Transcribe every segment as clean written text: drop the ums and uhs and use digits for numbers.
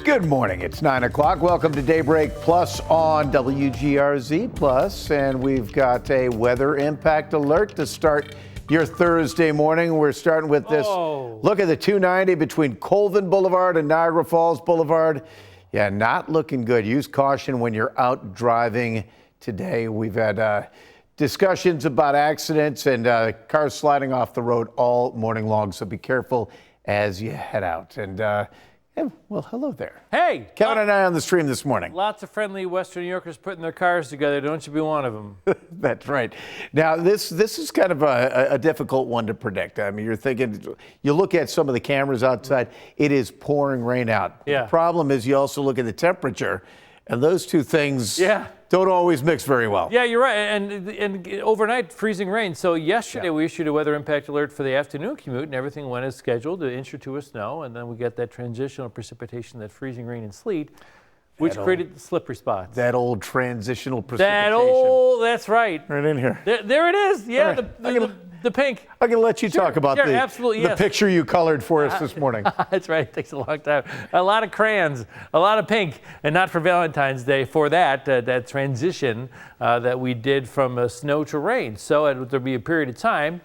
Good morning. It's 9 o'clock. Welcome to Daybreak Plus on WGRZ Plus, and we've got a weather impact alert to start your Thursday morning. We're starting with this look at the 290 between Colvin Boulevard and Niagara Falls Boulevard. Yeah, not looking good. Use caution when you're out driving today. We've had discussions about accidents and cars sliding off the road all morning long, so be careful as you head out. And well, hello there. Hey! Kevin and I on the stream this morning. Lots of friendly Western New Yorkers putting their cars together. Don't you be one of them. That's right. Now, this is kind of a difficult one to predict. I mean, you're thinking, you look at some of the cameras outside, it is pouring rain out. Yeah. The problem is you also look at the temperature, and those two things don't always mix very well. Yeah, you're right. And overnight, freezing rain. So yesterday we issued a weather impact alert for the afternoon commute, and everything went as scheduled, an inch or two of snow, and then we get that transitional precipitation, that freezing rain and sleet, which created the slippery spots. That old transitional precipitation. That's right. Right in here. There it is. Yeah, right. the pink. I'm going to let you talk about the picture you colored for us this morning. That's right. It takes a long time. A lot of crayons, a lot of pink, and not for Valentine's Day. For that transition that we did from snow to rain. So there'll be a period of time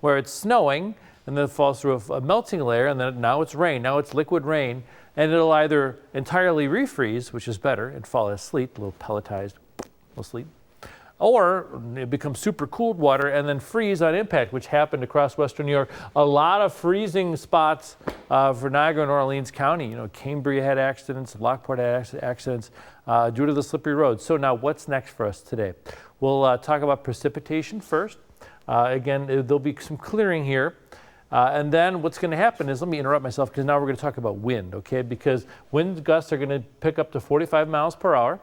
where it's snowing, and then it falls through a melting layer, and then now it's rain. Now it's liquid rain, and it'll either entirely refreeze, which is better, and fall as sleet, a little pelletized, little sleet. Or it becomes super cooled water and then freeze on impact, which happened across Western New York. A lot of freezing spots for Niagara and Orleans County. You know, Cambria had accidents, Lockport had accidents due to the slippery roads. So now what's next for us today? We'll talk about precipitation first. Again, there'll be some clearing here. And then what's going to happen is, let me interrupt myself because now we're going to talk about wind, okay? Because wind gusts are going to pick up to 45 miles per hour.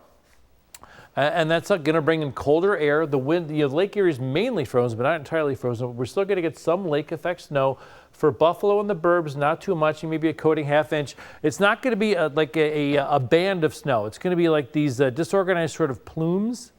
And that's going to bring in colder air. The wind, Lake Erie is mainly frozen, but not entirely frozen. We're still going to get some lake effect snow. For Buffalo and the burbs, not too much, maybe a coating half inch. It's not going to be like a band of snow. It's going to be like these disorganized sort of plumes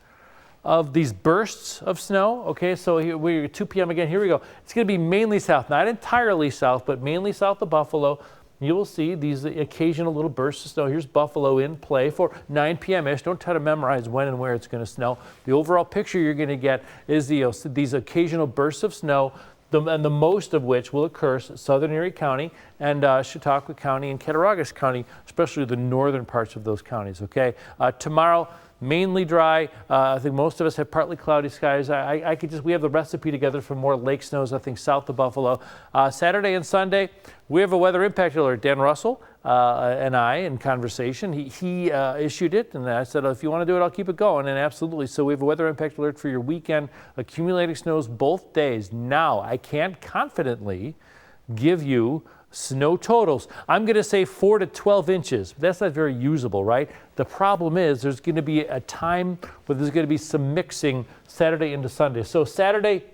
of these bursts of snow. Okay, so here we're at 2 p.m. again. Here we go. It's going to be mainly south, not entirely south, but mainly south of Buffalo. You will see these occasional little bursts of snow. Here's Buffalo in play for 9 p.m.-ish. Don't try to memorize when and where it's going to snow. The overall picture you're going to get is these occasional bursts of snow, and the most of which will occur southern Erie County and Chautauqua County and Cattaraugus County, especially the northern parts of those counties. Okay, tomorrow, mainly dry. I think most of us have partly cloudy skies. We have the recipe together for more lake snows, I think, south of Buffalo. Saturday and Sunday, we have a weather impact alert. Dan Russell and I, in conversation, he issued it, and I said, if you want to do it, I'll keep it going, and absolutely. So we have a weather impact alert for your weekend, accumulating snows both days. Now, I can't confidently give you snow totals. I'm going to say 4 to 12 inches. That's not very usable, right? The problem is there's going to be a time where there's going to be some mixing Saturday into Sunday. So Saturday,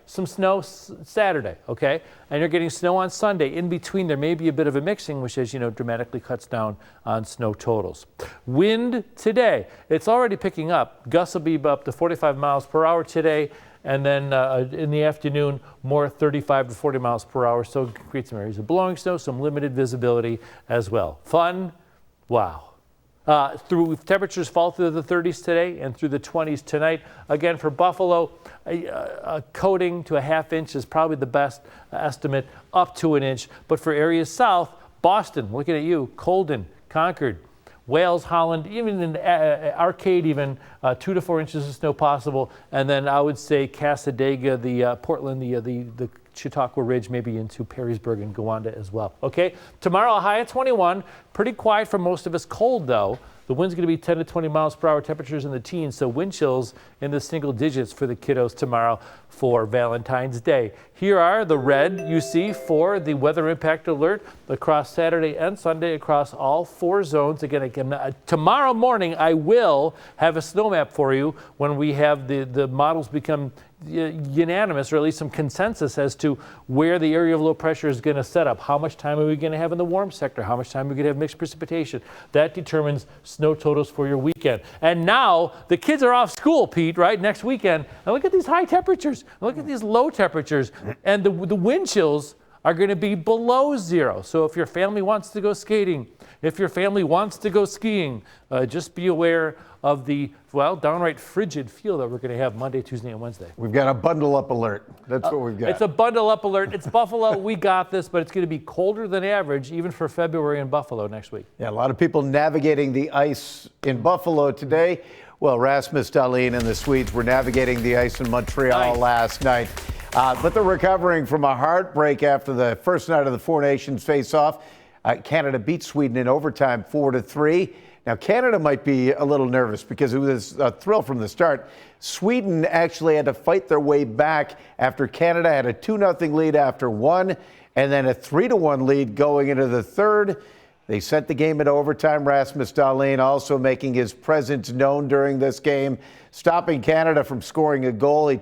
some snow Saturday, okay? And you're getting snow on Sunday. In between, there may be a bit of a mixing, which, as you know, dramatically cuts down on snow totals. Wind today, it's already picking up. Gusts will be up to 45 miles per hour today. And then in the afternoon, more 35 to 40 miles per hour. So create some areas of blowing snow, some limited visibility as well. Fun? Wow. Temperatures fall through the 30s today and through the 20s tonight. Again, for Buffalo, a coating to a half inch is probably the best estimate, up to an inch. But for areas south, Boston, looking at you, Colden, Concord, Wales, Holland, even in Arcade, even 2 to 4 inches of snow possible. And then I would say Cassadaga, the Portland, the Chautauqua Ridge, maybe into Perrysburg and Gowanda as well. Okay, tomorrow a high of 21. Pretty quiet for most of us. Cold though. The wind's going to be 10 to 20 miles per hour, temperatures in the teens, so wind chills in the single digits for the kiddos tomorrow for Valentine's Day. Here are the red you see for the weather impact alert across Saturday and Sunday across all 4 zones. Again, tomorrow morning I will have a snow map for you when we have the models become unanimous, or at least some consensus as to where the area of low pressure is going to set up. How much time are we going to have in the warm sector? How much time are we going to have mixed precipitation? That determines snow totals for your weekend. And now the kids are off school, Pete, right? Next weekend. And look at these high temperatures. Look at these low temperatures. And the wind chills are going to be below 0. So if your family wants to go skating, if your family wants to go skiing, just be aware of the, well, downright frigid feel that we're going to have Monday, Tuesday, and Wednesday. We've got a bundle up alert. That's what we've got. It's a bundle up alert. It's Buffalo. We got this, but it's going to be colder than average even for February in Buffalo next week. Yeah, a lot of people navigating the ice in Buffalo today. Well, Rasmus Dahlin and the Swedes were navigating the ice in Montreal last night. But they're recovering from a heartbreak after the first night of the Four Nations face-off. Canada beat Sweden in overtime 4-3. Now, Canada might be a little nervous because it was a thrill from the start. Sweden actually had to fight their way back after Canada had a 2-0 lead after one, and then a 3-1 lead going into the third. They sent the game into overtime. Rasmus Dahlin also making his presence known during this game, stopping Canada from scoring a goal. He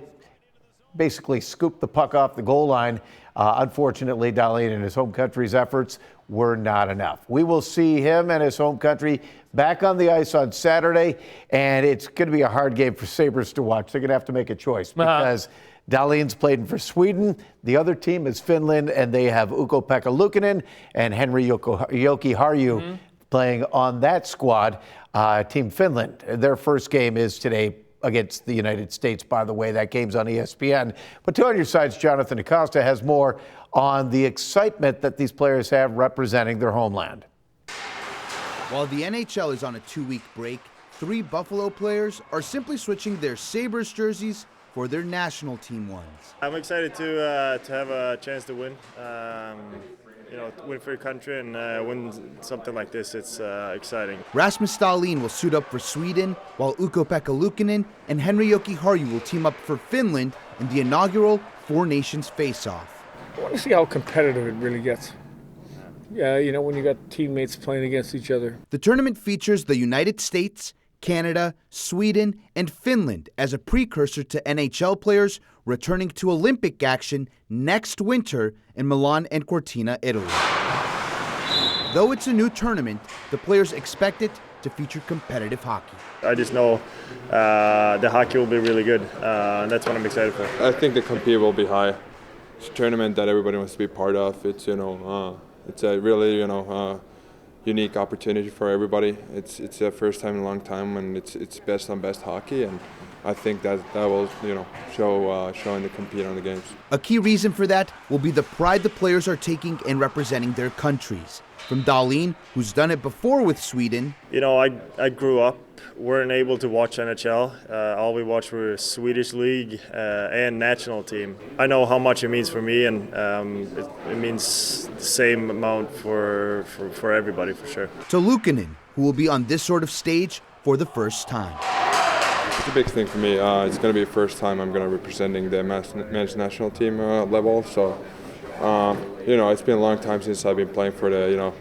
basically scooped the puck off the goal line. Unfortunately, Dahlin and his home country's efforts were not enough. We will see him and his home country back on the ice on Saturday, and it's going to be a hard game for Sabres to watch. They're going to have to make a choice because Dahlin's played for Sweden. The other team is Finland, and they have Ukko-Pekka Luukkonen and Henri Jokiharju playing on that squad. Team Finland, their first game is today against the United States, by the way. That game's on ESPN. But two on your sides, Jonathan Acosta has more on the excitement that these players have representing their homeland. While the NHL is on a 2-week break, 3 Buffalo players are simply switching their Sabres jerseys for their national team ones. I'm excited to have a chance to win. Win for your country and win something like this. It's exciting. Rasmus Dahlin will suit up for Sweden, while Ukko-Pekka Luukkonen and Henri Jokiharju will team up for Finland in the inaugural Four Nations face-off. I want to see how competitive it really gets. Yeah, when you got teammates playing against each other. The tournament features the United States, Canada, Sweden, and Finland as a precursor to NHL players returning to Olympic action next winter in Milan and Cortina, Italy. Though it's a new tournament, the players expect it to feature competitive hockey. I just know the hockey will be really good, and that's what I'm excited for. I think the compete will be high. It's a tournament that everybody wants to be part of. It's it's a really unique opportunity for everybody. It's the first time in a long time, and it's best on best hockey, and I think that will show in the compete on the games. A key reason for that will be the pride the players are taking in representing their countries. From Dahlin, who's done it before with Sweden. I grew up, weren't able to watch NHL. All we watched were Swedish league and national team. I know how much it means for me, and it means the same amount for everybody, for sure. To Luukkonen, who will be on this sort of stage for the first time. It's a big thing for me. It's going to be the first time I'm going to be representing the men's national team level. So, it's been a long time since I've been playing for the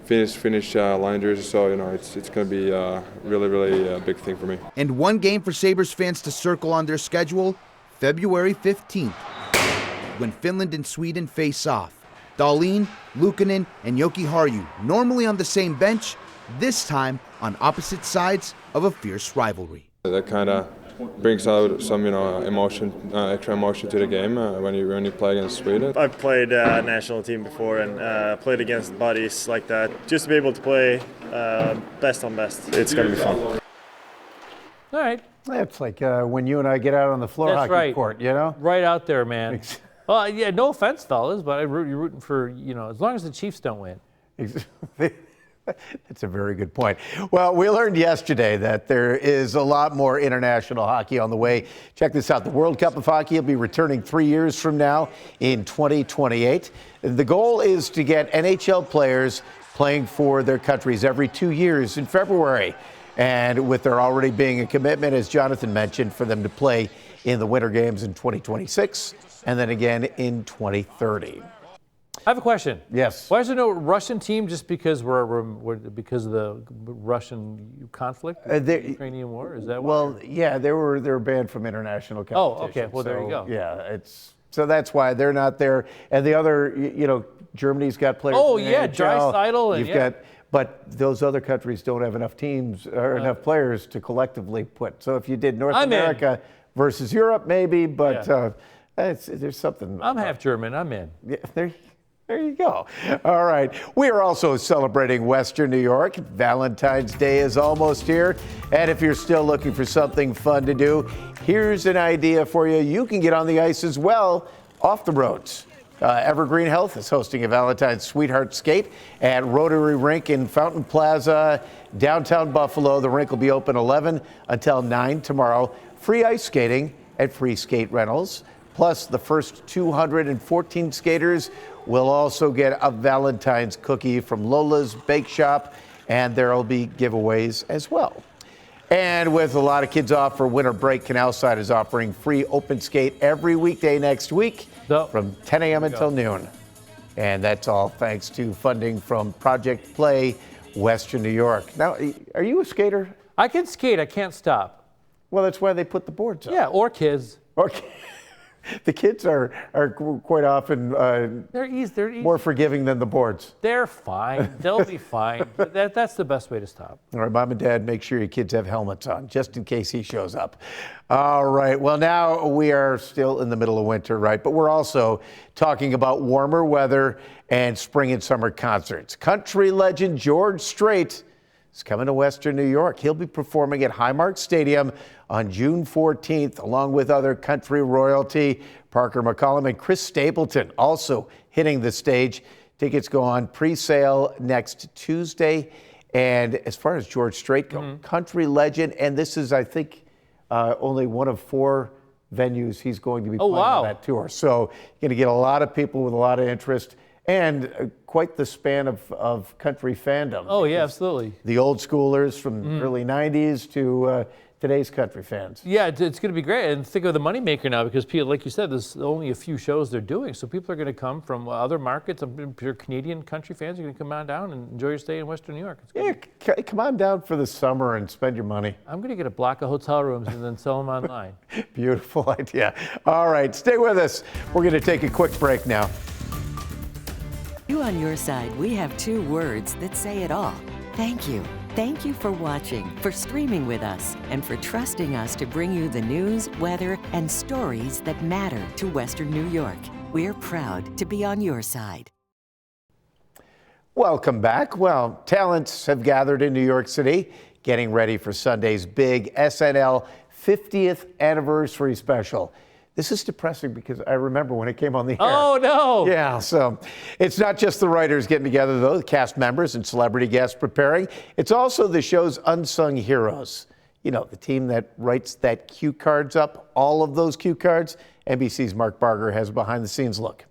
Finnish line jersey. So, it's going to be a really big thing for me. And one game for Sabres fans to circle on their schedule, February 15th, when Finland and Sweden face off. Dahlin, Luukkonen, and Jokiharju normally on the same bench, this time on opposite sides of a fierce rivalry. That kind of brings out some, extra emotion to the game when you play against Sweden. I've played national team before and played against buddies like that. Just to be able to play best on best, it's going to be fun. All right. It's like when you and I get out on the floor That's hockey right. court, Right out there, man. Well, yeah, no offense, fellas, but you're rooting for, as long as the Chiefs don't win. That's a very good point. Well, we learned yesterday that there is a lot more international hockey on the way. Check this out. The World Cup of Hockey will be returning 3 years from now in 2028. The goal is to get NHL players playing for their countries every 2 years in February. And with there already being a commitment, as Jonathan mentioned, for them to play in the Winter Games in 2026 and then again in 2030. I have a question. Yes. Why is there no Russian team just because because of the Russian conflict, the Ukrainian war? Is that why? Well, yeah, they were banned from international competition. Oh, okay. Well, there you go. Yeah, so that's why they're not there. And the other, Germany's got players. Oh, in the yeah, NHL. Draisaitl and But those other countries don't have enough teams or enough players to collectively put. So if you did North America versus Europe, maybe, but there's something. I'm half German. I'm in. Yeah, There you go. All right. We are also celebrating Western New York. Valentine's Day is almost here. And if you're still looking for something fun to do, here's an idea for you. You can get on the ice as well off the roads. Evergreen Health is hosting a Valentine's Sweetheart Skate at Rotary Rink in Fountain Plaza, downtown Buffalo. The rink will be open 11 until 9 tomorrow. Free ice skating and free skate rentals. Plus, the first 214 skaters will also get a Valentine's cookie from Lola's Bake Shop, and there will be giveaways as well. And with a lot of kids off for winter break, Canalside is offering free open skate every weekday next week from 10 a.m. until noon. And that's all thanks to funding from Project Play Western New York. Now, are you a skater? I can skate. I can't stop. Well, that's why they put the boards up. Yeah, or kids. The kids are quite often They're easy. more forgiving than the boards. They're fine. They'll be fine. That's the best way to stop. All right, Mom and Dad, make sure your kids have helmets on, just in case he shows up. All right, well, now we are still in the middle of winter, right? But we're also talking about warmer weather and spring and summer concerts. Country legend George Strait is coming to Western New York. He'll be performing at Highmark Stadium on June 14th, along with other country royalty. Parker McCollum and Chris Stapleton also hitting the stage. Tickets go on pre-sale next Tuesday. And as far as George Strait goes, country legend, and this is, I think, only one of 4 venues he's going to be playing on that tour. So you're going to get a lot of people with a lot of interest and quite the span of country fandom. Oh, yeah, absolutely. The old schoolers from the early 90s to today's country fans. Yeah, it's going to be great. And think of the moneymaker now, because people, like you said, there's only a few shows they're doing. So people are going to come from other markets. Your Canadian country fans are going to come on down and enjoy your stay in Western New York. Yeah, come on down for the summer and spend your money. I'm going to get a block of hotel rooms and then sell them online. Beautiful idea. All right, stay with us. We're going to take a quick break now. You on your side, we have 2 words that say it all. Thank you. Thank you for watching, for streaming with us, and for trusting us to bring you the news, weather, and stories that matter to Western New York. We're proud to be on your side. Welcome back. Well, talents have gathered in New York City, getting ready for Sunday's big SNL 50th anniversary special. This is depressing because I remember when it came on the air. Oh, no. Yeah, so it's not just the writers getting together, though, the cast members and celebrity guests preparing. It's also the show's unsung heroes. You know, the team that writes that cue cards up, all of those cue cards. NBC's Mark Barger has a behind-the-scenes look.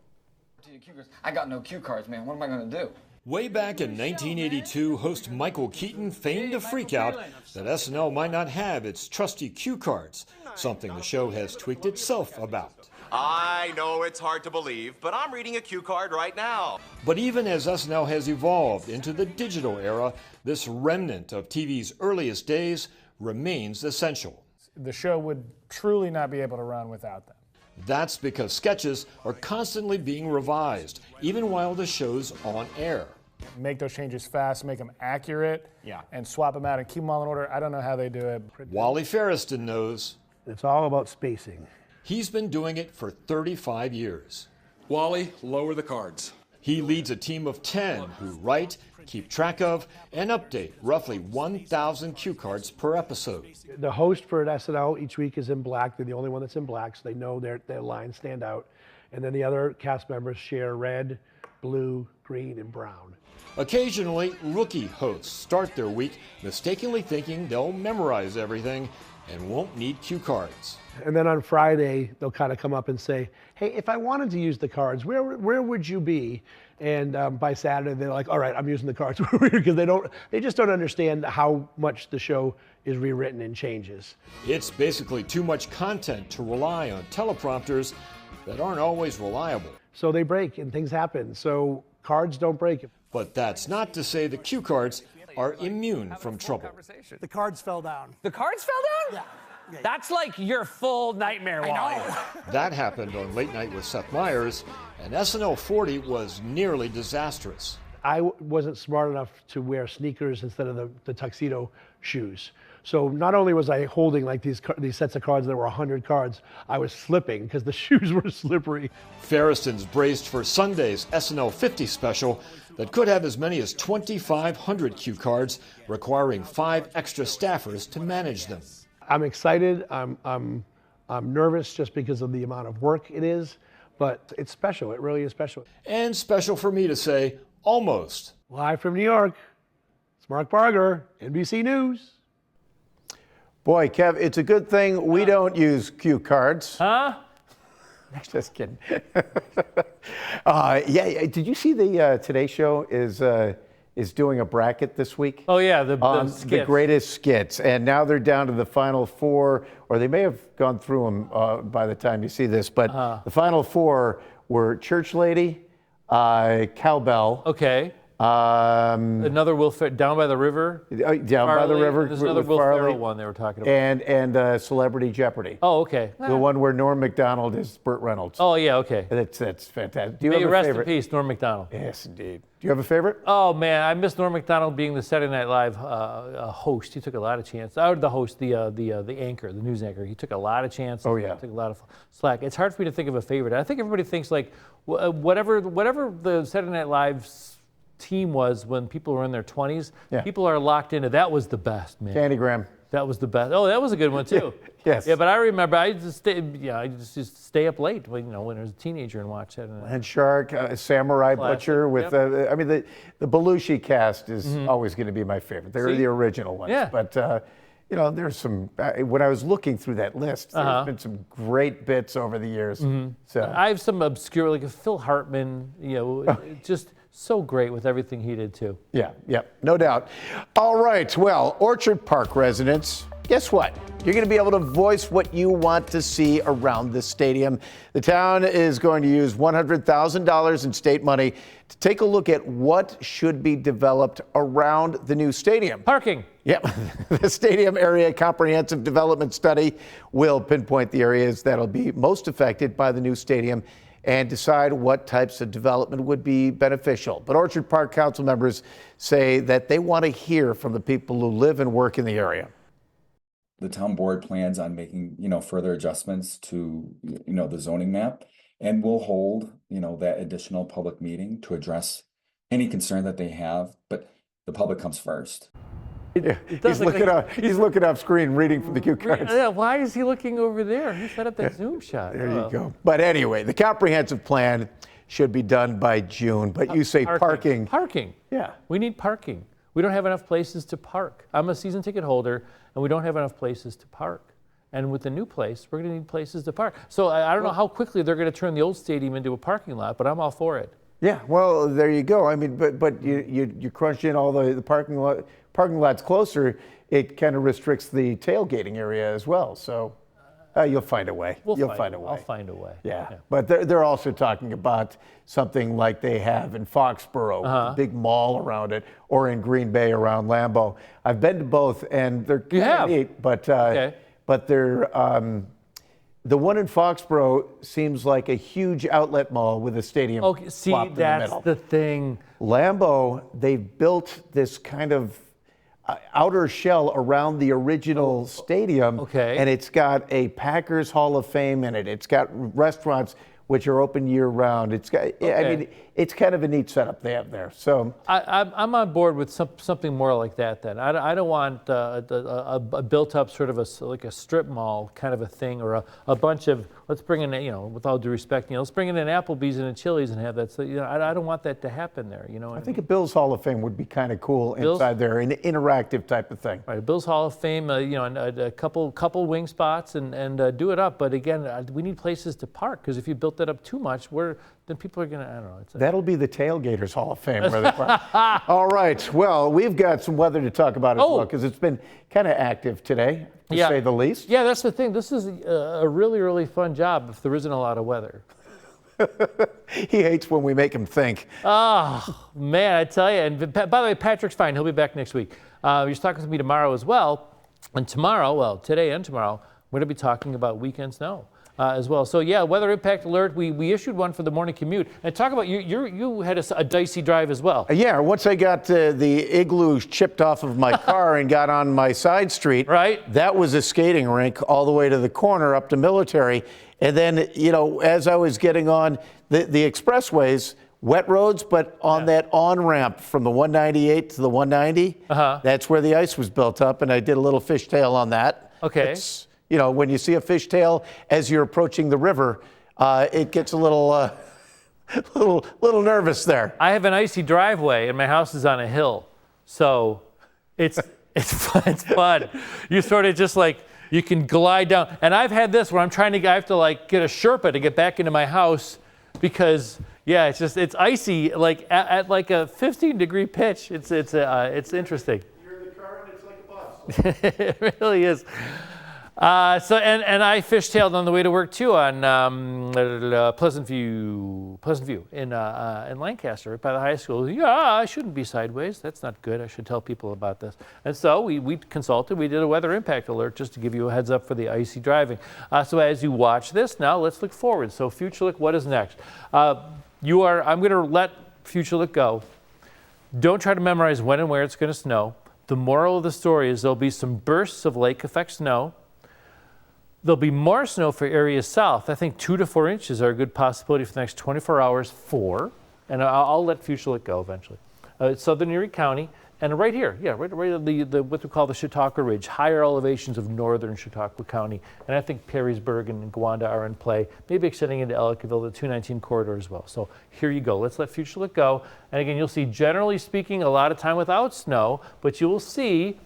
I got no cue cards, man. What am I going to do? Way back in 1982, host Michael Keaton feigned a freak out that SNL might not have its trusty cue cards, something the show has tweaked itself about. I know it's hard to believe, but I'm reading a cue card right now. But even as SNL has evolved into the digital era, this remnant of TV's earliest days remains essential. The show would truly not be able to run without them. That's because sketches are constantly being revised, even while the show's on air. Make those changes fast, make them accurate, and swap them out and keep them all in order. I don't know how they do it. Wally Ferriston knows. It's all about spacing. He's been doing it for 35 years. Wally, lower the cards. He leads a team of 10 who write, keep track of, and update roughly 1,000 cue cards per episode. The host for SNL each week is in black. They're the only one that's in black, so they know their lines stand out. And then the other cast members share red, blue, green, and brown. Occasionally, rookie hosts start their week mistakenly thinking they'll memorize everything and won't need cue cards. And then on Friday, they'll kind of come up and say, hey, if I wanted to use the cards, where would you be? And by Saturday, they're like, all right, I'm using the cards, because they just don't understand how much the show is rewritten and changes. It's basically too much content to rely on teleprompters that aren't always reliable. So they break and things happen. So cards don't break. But that's not to say the cue cards are immune from trouble. The cards fell down. The cards fell down? Yeah. That's like your full nightmare, Wally. That happened on Late Night with Seth Meyers, and SNL 40 was nearly disastrous. I wasn't smart enough to wear sneakers instead of the tuxedo shoes. So not only was I holding like these sets of cards that were 100 cards, I was slipping because the shoes were slippery. Ferriston's braced for Sunday's SNL 50 special that could have as many as 2,500 cue cards, requiring 5 extra staffers to manage them. I'm excited. I'm nervous just because of the amount of work it is, but it's special. It really is special. And special for me to say, almost. Live from New York, it's Mark Barger, NBC News. Boy, Kev, it's a good thing we don't use cue cards. Huh? Just kidding. Yeah, did you see the Today Show is doing a bracket this week? Oh yeah, the greatest skits, and now they're down to the final 4, or they may have gone through them by the time you see this. But the final 4 were Church Lady, Cowbell. Okay. Another Will Ferrell, Down by the River. Down by the River. There's another Will Ferrell one they were talking about. And Celebrity Jeopardy. Oh, okay. The one where Norm Macdonald is Burt Reynolds. Oh yeah, okay. That's fantastic. Do you May have a rest favorite? in peace, Norm Macdonald. Yes, indeed. Do you have a favorite? Oh man, I miss Norm Macdonald being the Saturday Night Live host. He took a lot of chances. The host, the anchor, the news anchor. He took a lot of chances. Oh yeah. Took a lot of slack. It's hard for me to think of a favorite. I think everybody thinks like whatever the Saturday Night Live's team was when people were in their 20s. Yeah. People are locked into that was the best, man. Candygram. That was the best. Oh, that was a good one too. Yes. Yeah, but I remember I just stay up late when I was a teenager and watch that. And Shark, Samurai Classic. Butcher with Yep. I mean the Belushi cast is always going to be my favorite. They're See? the original ones. Yeah. But there's some. When I was looking through that list, there's been some great bits over the years. So I have some obscure like Phil Hartman. Just so great with everything he did too. Yeah, no doubt. All right, well, Orchard Park residents, guess what? You're going to be able to voice what you want to see around the stadium. The town is going to use $100,000 in state money to take a look at what should be developed around the new stadium. Parking. Yep. The Stadium Area Comprehensive Development Study will pinpoint the areas that'll be most affected by the new stadium and decide what types of development would be beneficial. But Orchard Park Council members say that they want to hear from the people who live and work in the area. The town board plans on making, further adjustments to, the zoning map, and we'll hold, that additional public meeting to address any concern that they have, but the public comes first. He's looking off screen, reading from the cue cards. Yeah, why is he looking over there? He set up that zoom shot. There you go. But anyway, the comprehensive plan should be done by June. But you say parking. Parking. Yeah. We need parking. We don't have enough places to park. I'm a season ticket holder, and we don't have enough places to park. And with the new place, we're going to need places to park. So I don't know how quickly they're going to turn the old stadium into a parking lot, but I'm all for it. Yeah, well, there you go. I mean, but you crunch in all the parking lots closer. It kind of restricts the tailgating area as well. So you'll find a way. You'll find a way. I'll find a way. Yeah. But they're also talking about something like they have in Foxborough, with a big mall around it, or in Green Bay around Lambeau. I've been to both, and they're kind of neat. But they're. The one in Foxborough seems like a huge outlet mall with a stadium. Okay, see, plopped in the that's middle. the thing. Lambeau, they've built this kind of outer shell around the original stadium. Okay. And it's got a Packers Hall of Fame in it. It's got restaurants which are open year round. It's got, I mean, it's kind of a neat setup they have there. So I'm on board with something more like that then. I don't want a built up sort of like a strip mall kind of a thing, or a bunch of, let's bring in, with all due respect, let's bring in an Applebee's and a Chili's and have that. So, I don't want that to happen there. I think a Bills Hall of Fame would be kind of cool inside there, an interactive type of thing. Right, Bills Hall of Fame, a couple wing spots and do it up. But again, we need places to park, because if you built that up too much, then people are going to, I don't know. That'll be the Tailgaters Hall of Fame. Where they park. All right. Well, we've got some weather to talk about as well, because it's been kind of active today, to say the least. Yeah, that's the thing. This is a really, really fun job if there isn't a lot of weather. He hates when we make him think. Oh, man, I tell you. And by the way, Patrick's fine. He'll be back next week. He's talking to me tomorrow as well. And tomorrow, well, today and tomorrow, we're going to be talking about weekend snow. as well. So yeah, weather impact alert. We issued one for the morning commute. And talk about you had a dicey drive as well. Yeah, once I got the igloo chipped off of my car and got on my side street, right? That was a skating rink all the way to the corner up to Military. And then, you know, as I was getting on the expressways, wet roads, but on that on-ramp from the 198 to the 190, that's where the ice was built up, and I did a little fishtail on that. Okay. It's, you know, when you see a fishtail as you're approaching the river, it gets a little, little nervous there. I have an icy driveway, and my house is on a hill, so it's fun. You sort of just like, you can glide down. And I've had this where I have to like get a Sherpa to get back into my house because, yeah, it's icy like at like a 15-degree pitch. It's interesting. You're in the car and it's like a bus. It really is. So I fishtailed on the way to work too on Pleasant View in Lancaster by the high school. Yeah, I shouldn't be sideways. That's not good. I should tell people about this. And so we consulted. We did a weather impact alert just to give you a heads up for the icy driving. So as you watch this now, let's look forward. So future look, what is next? I'm going to let future look go. Don't try to memorize when and where it's going to snow. The moral of the story is there'll be some bursts of lake effect snow. There'll be more snow for areas south. I think 2 to 4 inches are a good possibility for the next 24 hours. 4, and I'll let future look go eventually. Southern Erie County, and right here, yeah, right the what we call the Chautauqua Ridge, higher elevations of northern Chautauqua County, and I think Perrysburg and Gowanda are in play, maybe extending into Ellicottville, the 219 corridor as well. So here you go. Let's let future look go, and again, you'll see, generally speaking, a lot of time without snow, but you will see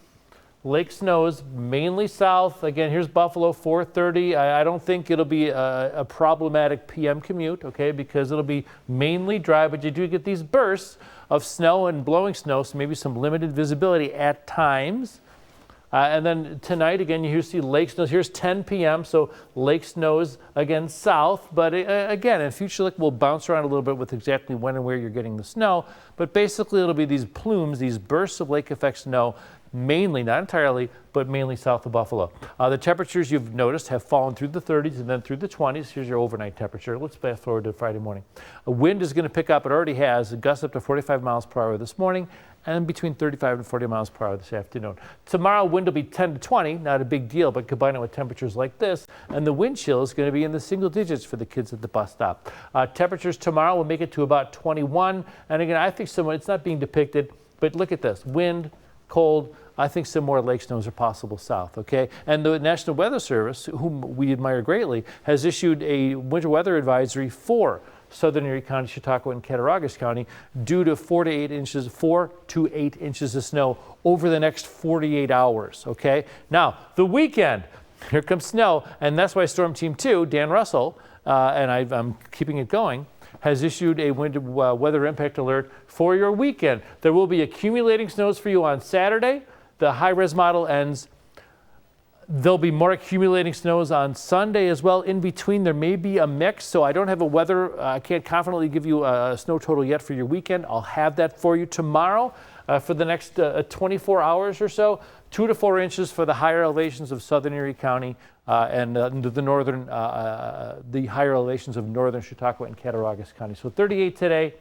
lake snows mainly south. Again, here's Buffalo, 4:30. I don't think it'll be a problematic PM commute, okay, because it'll be mainly dry, but you do get these bursts of snow and blowing snow, so maybe some limited visibility at times. And then tonight, again, you see lake snows. Here's 10 p.m., so lake snows again south. But again, in future look, we'll bounce around a little bit with exactly when and where you're getting the snow. But basically, it'll be these plumes, these bursts of lake effect snow, mainly, not entirely, but mainly south of Buffalo. The temperatures you've noticed have fallen through the 30s and then through the 20s. Here's your overnight temperature. Let's fast forward to Friday morning. A wind is going to pick up. It already has. A gust up to 45 miles per hour this morning and between 35 and 40 miles per hour this afternoon. Tomorrow, wind will be 10 to 20. Not a big deal, but combine it with temperatures like this, and the wind chill is going to be in the single digits for the kids at the bus stop. Temperatures tomorrow will make it to about 21. And again, I think it's not being depicted, but look at this. Wind, cold. I think some more lake snows are possible south, okay? And the National Weather Service, whom we admire greatly, has issued a winter weather advisory for Southern Erie County, Chautauqua, and Cattaraugus County due to 4 to 8 inches of snow over the next 48 hours, okay? Now, the weekend, here comes snow, and that's why Storm Team 2, Dan Russell, and I'm keeping it going, has issued a weather impact alert for your weekend. There will be accumulating snows for you on Saturday. The high-res model ends. There'll be more accumulating snows on Sunday as well. In between, there may be a mix, so I don't have a weather. I can't confidently give you a snow total yet for your weekend. I'll have that for you tomorrow for the next 24 hours or so. 2 to 4 inches for the higher elevations of Southern Erie County and the higher elevations of northern Chautauqua and Cattaraugus County. So 38 today,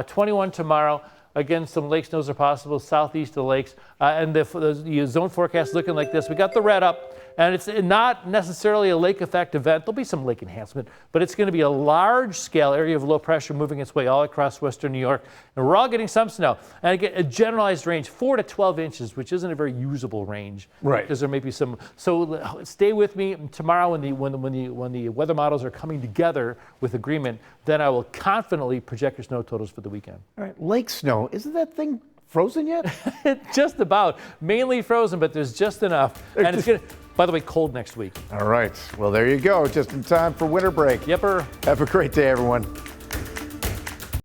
21 tomorrow. Again, some lake snows are possible southeast of the lakes. And the zone forecast looking like this. We got the red up, and it's not necessarily a lake effect event. There'll be some lake enhancement, but it's going to be a large-scale area of low pressure moving its way all across western New York. And we're all getting some snow. And again, a generalized range, 4 to 12 inches, which isn't a very usable range. Right. Because there may be some. So stay with me tomorrow when the weather models are coming together with agreement. Then I will confidently project your snow totals for the weekend. All right, lake snow, isn't that thing frozen yet? Just about. Mainly frozen, but there's just enough. And it's going to, by the way, cold next week. All right. Well, there you go. Just in time for winter break. Yepper. Have a great day, everyone.